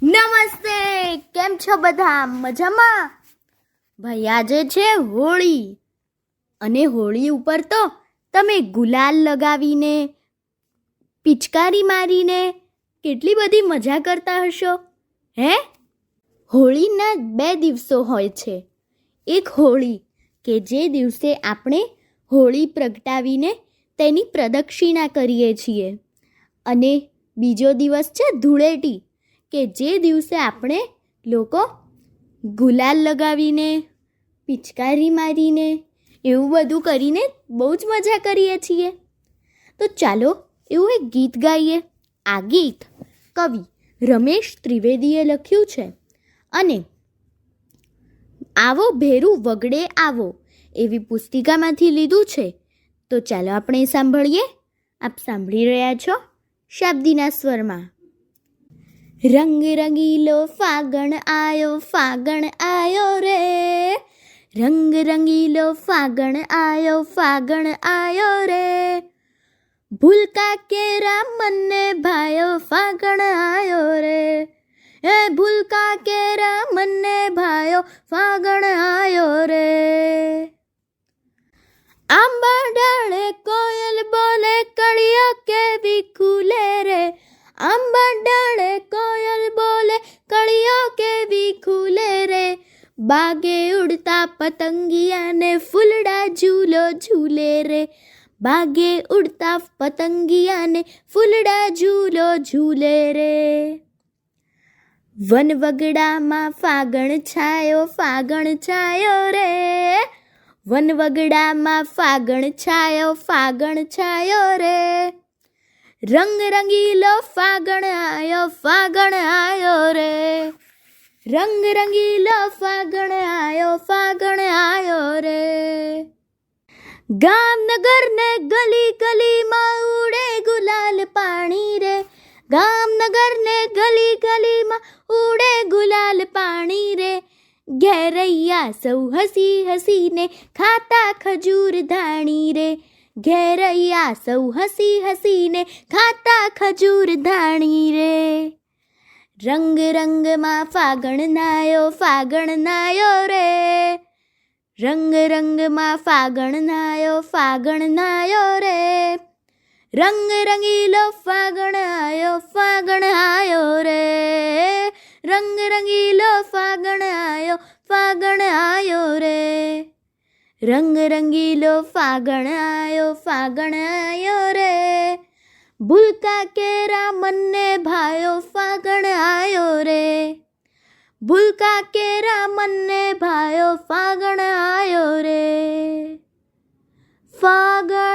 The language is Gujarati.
નમસ્તે, કેમ છો બધા? મજામાં? ભાઈ આજે છે હોળી, અને હોળી ઉપર તો તમે ગુલાલ લગાવીને, પિચકારી મારીને કેટલી બધી મજા કરતા હશો હે? હોળીના 2 દિવસો હોય છે. એક હોળી કે જે દિવસે આપણે હોળી પ્રગટાવીને તેની પ્રદક્ષિણા કરીએ છીએ, અને બીજો દિવસ છે ધૂળેટી, કે જે દિવસે આપણે લોકો ગુલાલ લગાવીને, પિચકારી મારીને, એવું બધું કરીને બહુ જ મજા કરીએ છીએ. તો ચાલો એવું એક ગીત ગાઈએ. આ ગીત કવિ રમેશ ત્રિવેદીએ લખ્યું છે, અને આવો ભેરું વગડે આવો એવી પુસ્તિકામાંથી લીધું છે. તો ચાલો આપણે સાંભળીએ. આપ સાંભળી રહ્યા છો શાબ્દીના સ્વરમાં. રંગ રંગીલો ફાગણ આયો રે, રંગ રંગીલો ફાગણ આયો રે, ભૂલકા કેરા મને ભાયો ફાગણ આયો રે, એ ભૂલકા કેરા મને ભાયો ફાગણ આયો રે. આંબા ડાળે કોયલ બોલે કળિયા કેવી ખુલે રે, આંબા ડાળે કોયલ બોલે કળિયા કેવી ખુલે રે, બાગે ઉડતા પતંગિયાને ફૂલડા ઝૂલો ઝૂલે રે, બાગે ઉડતા પતંગિયાને ફૂલડા ઝૂલો ઝૂલે રે. વનવગડામાં ફાગણ છાયો રે, વનવગડામાં ફાગણ છાયો રે, રંગ રંગીલો ફાગણ આયો રે, રંગ રંગીલો ફાગણ આયો રે. ગામ નગર ને ગલી ગલીમાં ઉડે ગુલાલ પાણી રે, ગામ નગર ને ગલી ગલીમાં ઉડે ગુલાલ પાણી રે, ઘેરૈયા સૌ હસી હસીને ખાતા ખજૂર ધાણી રે, ઘેરૈયા સૌ હસી હસીને ખાતા ખજૂર ધાણી રે. રંગ રંગમાં ફાગણ નાયો રે, રંગ રંગમાં ફાગણ નાયો રે, રંગ રંગીલો ફાગણ આયો રે, રંગ રંગીલો ફાગણ આયો રે, રંગ રંગીલો ફાગણ આયો રે, ભૂલકા કેરા મને ભાયો ફાગણ આયો રે, ભૂલકા કેરા મને ભાયો ફાગણ આયો રે. ફાગણ